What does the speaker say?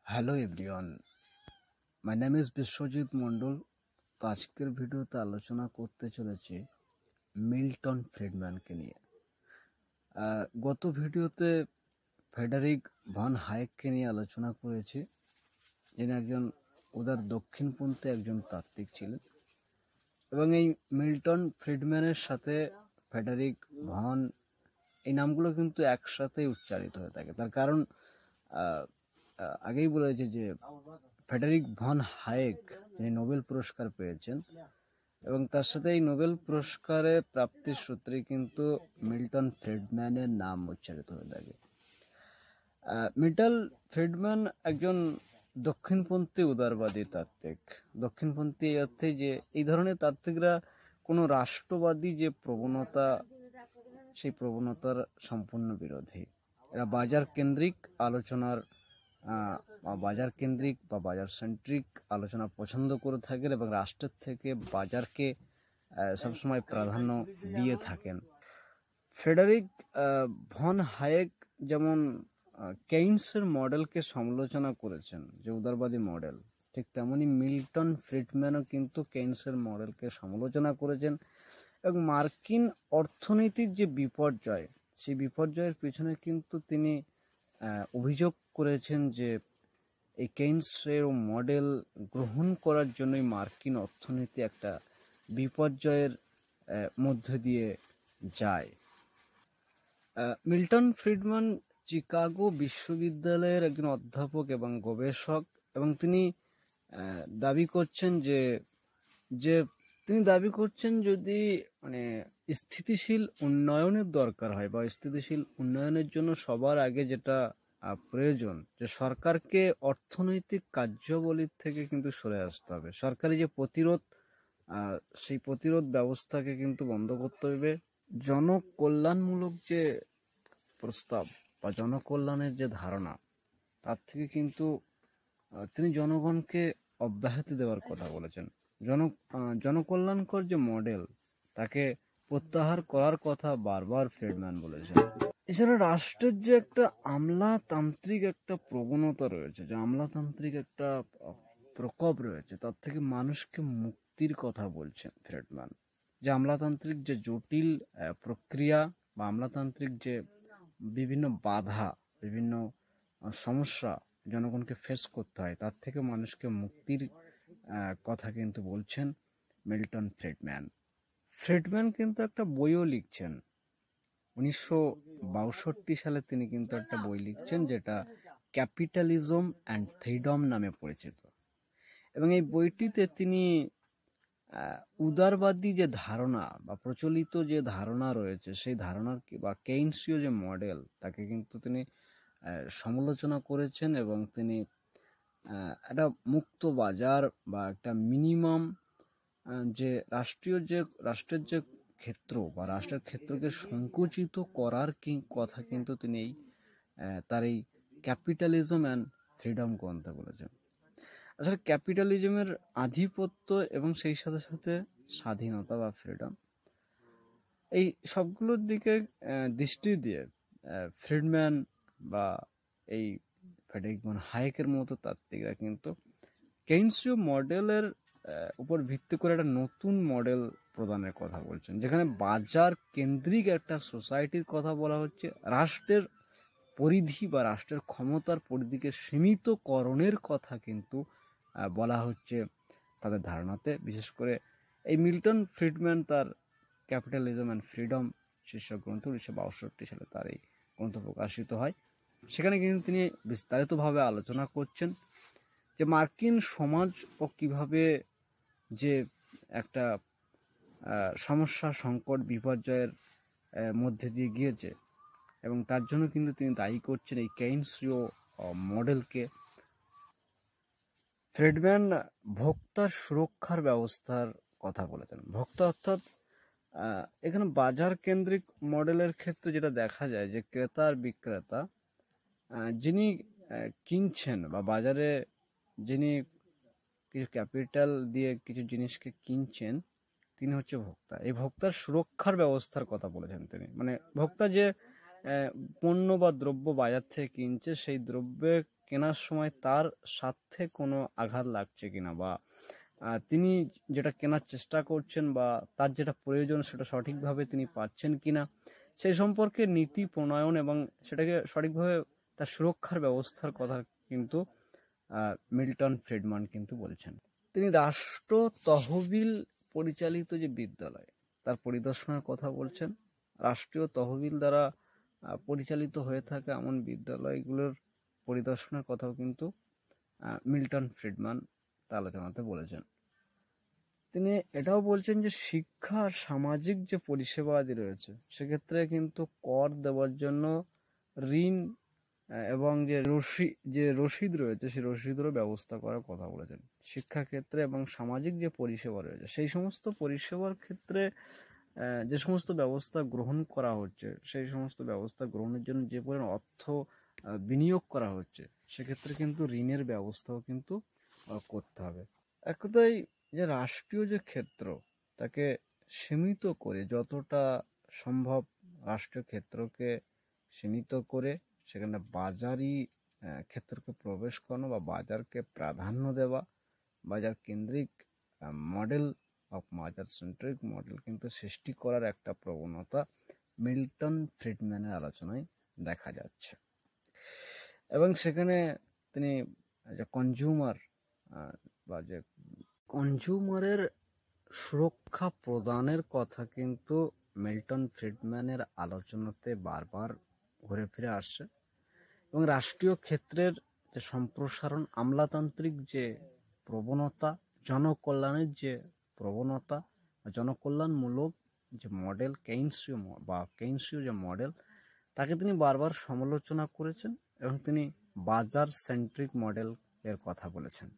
Hello everyone, my name is Biswajit Mondal. তো আজকের ভিডিওতে আলোচনা করতে চলেছি মিল্টন ফ্রিডম্যানকে নিয়ে। গত ভিডিওতে ফ্রেডারিক ভন হায়েককে নিয়ে আলোচনা করেছি, যিনি একজন উদার দক্ষিণপন্থী একজন তাত্ত্বিক ছিলেন। এবং এই মিল্টন ফ্রিডম্যানের সাথে ফ্রেডারিক ভন, এই নামগুলো কিন্তু একসাথেই উচ্চারিত হয়ে থাকে। তার কারণ আগেই বলেছি যে ফ্রেডারিক ভন হায়েক যিনি নোবেল পুরস্কার পেয়েছেন, এবং তার সাথে এই নোবেল পুরস্কারে প্রাপ্তির সূত্রে কিন্তু মিল্টন ফ্রিডম্যানের নাম উচ্চারিত হয়ে থাকে। মিল্টন ফ্রিডম্যান একজন দক্ষিণপন্থী উদারবাদী তাত্ত্বিক। দক্ষিণপন্থী এই অর্থে যে এই ধরনের তাত্ত্বিকরা কোনো রাষ্ট্রবাদী যে প্রবণতা, সেই প্রবণতার সম্পূর্ণ বিরোধী। এরা বাজার কেন্দ্রিক আলোচনার বাজার কেন্দ্রিক বা বাজার সেন্ট্রিক আলোচনা পছন্দ করে থাকেন এবং রাষ্ট্রের থেকে বাজারকে সবসময় প্রাধান্য দিয়ে থাকেন। ফ্রেডারিক ভন হায়েক যেমন কেইনসের মডেলকে সমালোচনা করেছেন, যে উদারবাদী মডেল, ঠিক তেমনি মিল্টন ফ্রিডম্যানও কিন্তু কেইনসের মডেলকে সমালোচনা করেছেন। এবং মার্কিন অর্থনীতির যে বিপর্যয়, সেই বিপর্যয়ের পিছনে কিন্তু তিনি অভিযোগ করেছেন যে এই কেইনসের মডেল গ্রহণ করার জন্যই মার্কিন অর্থনীতি একটা বিপর্যয়ের মধ্যে দিয়ে যায়। মিল্টন ফ্রিডম্যান চিকাগো বিশ্ববিদ্যালয়ের একজন অধ্যাপক এবং গবেষক, এবং তিনি দাবি করছেন যদি স্থিতিশীল উন্নয়নের দরকার হয় বা স্থিতিশীল উন্নয়নের জন্য সবার আগে যেটা প্রয়োজন, যে সরকারকে অর্থনৈতিক কার্যাবলীর থেকে কিন্তু সরে আসতে হবে। সরকারি যে প্রতিরোধ, সেই প্রতিরোধ ব্যবস্থাকে কিন্তু বন্ধ করতে হবে। জনকল্যাণমূলক যে প্রস্তাব বা জনকল্যাণের যে ধারণা, তার থেকে কিন্তু তিনি জনগণকে অব্যাহতি দেওয়ার কথা বলেছেন। জনকল্যাণকর যে মডেল, তাকে প্রত্যাহার করার কথা বারবার ফ্রিডম্যান বলেছেন। এছাড়া রাষ্ট্রের যে একটা আমলাতান্ত্রিক একটা প্রবণতা রয়েছে, যে আমলাতান্ত্রিক একটা প্রকোপ রয়েছে, তার থেকে মানুষকে মুক্তির কথা বলছেন ফ্রিডম্যান। যে আমলাতান্ত্রিক যে জটিল প্রক্রিয়া বা আমলাতান্ত্রিক যে বিভিন্ন বাধা, বিভিন্ন সমস্যা জনগণকে ফেস করতে হয়, তার থেকে মানুষকে মুক্তির কথা কিন্তু বলছেন মিল্টন ফ্রিডম্যান। ফ্রিডম্যান কিন্তু একটা বইও লিখছেন 1962 সালে। তিনি কিন্তু একটা বই লিখছেন যেটা ক্যাপিটালিজম অ্যান্ড ফ্রিডম নামে পরিচিত। এবং এই বইটিতে তিনি উদারবাদী যে ধারণা বা প্রচলিত যে ধারণা রয়েছে, সেই ধারণার বা কেইনসীয় যে মডেল, তাকে কিন্তু তিনি সমালোচনা করেছেন। এবং তিনি একটা মুক্ত বাজার বা একটা মিনিমাম যে রাষ্ট্রের যে ক্ষেত্র বা রাষ্ট্রের ক্ষেত্রকে সংকুচিত করার কথা কিন্তু তিনি তার এই ক্যাপিটালিজম অ্যান্ড ফ্রিডম গ্রন্থে বলেছেন। আসলে ক্যাপিটালিজমের আধিপত্য এবং সেই সাথে সাথে স্বাধীনতা বা ফ্রিডম, এই সবগুলোর দিকে দৃষ্টি দিয়ে ফ্রিডম্যান বা এই ফ্রেডারিক ভন হায়েকের মতো তাত্ত্বিকরা কিন্তু কেইনসীয় মডেলের উপর ভিত্তি করে একটা নতুন মডেল প্রদানের কথা বলছেন, যেখানে বাজার কেন্দ্রিক একটা সোসাইটির কথা বলা হচ্ছে। রাষ্ট্রের পরিধি বা রাষ্ট্রের ক্ষমতার পরিধিকে সীমিতকরণের কথা কিন্তু বলা হচ্ছে তাদের ধারণাতে। বিশেষ করে এই মিল্টন ফ্রিডম্যান তার ক্যাপিটালিজম অ্যান্ড ফ্রিডম শীর্ষক গ্রন্থ 1962 সালে তার এই গ্রন্থ প্রকাশিত হয়। সেখানে কিন্তু তিনি বিস্তারিতভাবে আলোচনা করছেন যে মার্কিন সমাজ ও কিভাবে যে একটা সমস্যা, সংকট, বিপর্যয়ের মধ্যে দিয়ে গিয়েছে, এবং তার জন্য কিন্তু তিনি দায়ী করছেন এই কেইনসীয় মডেলকে। ফ্রিডম্যান ভোক্তার সুরক্ষার ব্যবস্থার কথা বলেছেন। ভোক্তা অর্থাৎ এখানে বাজার কেন্দ্রিক মডেলের ক্ষেত্রে যেটা দেখা যায়, যে ক্রেতা আর বিক্রেতা, যিনি কিনছেন বা বাজারে যিনি কিছু ক্যাপিটাল দিয়ে কিছু জিনিসকে কিনছেন, তিনি হচ্ছে ভোক্তা। এই ভোক্তার সুরক্ষার ব্যবস্থার কথা বলেছেন তিনি। ভোক্তা যে পণ্য বা দ্রব্য বাজার থেকে কিনছে, সেই দ্রব্যের কেনার সময় তার স্বার্থে কোনো আঘাত লাগছে কিনা, বা তিনি যেটা কেনার চেষ্টা করছেন বা তার যেটা প্রয়োজন সেটা সঠিকভাবে তিনি পাচ্ছেন কিনা, সেই সম্পর্কে নীতি প্রণয়ন এবং সেটাকে সঠিকভাবে তার সুরক্ষার ব্যবস্থার কথা কিন্তু মিল্টন ফ্রিডম্যান কিন্তু বলছেন। তিনি রাষ্ট্র তহবিল পরিচালিত যে বিদ্যালয় তার পরিদর্শনের কথা বলছেন। রাষ্ট্রীয় তহবিল দ্বারা পরিচালিত হয়ে থাকে এমন বিদ্যালয়গুলোর পরিদর্শনের কথাও কিন্তু মিল্টন ফ্রিডম্যান তার আলোচনাতে বলেছেন। তিনি এটাও বলছেন যে শিক্ষা আর সামাজিক যে পরিষেবা আদি রয়েছে সেক্ষেত্রে কিন্তু কর দেওয়ার জন্য ঋণ এবং যে রসিদ রয়েছে সেই রসিদেরও ব্যবস্থা করার কথা বলেছেন। শিক্ষাক্ষেত্রে এবং সামাজিক যে পরিষেবা রয়েছে সেই সমস্ত পরিষেবার ক্ষেত্রে যে সমস্ত ব্যবস্থা গ্রহণ করা হচ্ছে সেই সমস্ত ব্যবস্থা গ্রহণের জন্য যে পরিমাণ অর্থ বিনিয়োগ করা হচ্ছে সেক্ষেত্রে কিন্তু ঋণের ব্যবস্থাও কিন্তু করতে হবে। এক কথায় যে রাষ্ট্রীয় যে ক্ষেত্র তাকে সীমিত করে, যতটা সম্ভব রাষ্ট্রীয় ক্ষেত্রকে সীমিত করে সেখানে বাজারি ক্ষেত্রকে প্রবেশ করানো বা বাজারকে প্রাধান্য দেওয়া, বাজার কেন্দ্রিক মডেল বাজার সেন্ট্রিক মডেল কিন্তু সৃষ্টি করার একটা প্রবণতা মিল্টন ফ্রিডম্যানের আলোচনায় দেখা যাচ্ছে। এবং সেখানে তিনি যে কনজিউমার বা যে কনজিউমারের সুরক্ষা প্রদানের কথা কিন্তু মিল্টন ফ্রিডম্যানের আলোচনাতে বারবার ঘুরে ফিরে আসছে। এবং রাষ্ট্রীয় ক্ষেত্রের যে সম্প্রসারণ, আমলাতান্ত্রিক যে প্রবণতা, জনকল্যাণের যে প্রবণতা, জনকল্যাণমূলক যে মডেল কেইনসীয় যে মডেল তাকে তিনি বারবার সমালোচনা করেছেন এবং তিনি বাজার সেন্ট্রিক মডেল এর কথা বলেছেন।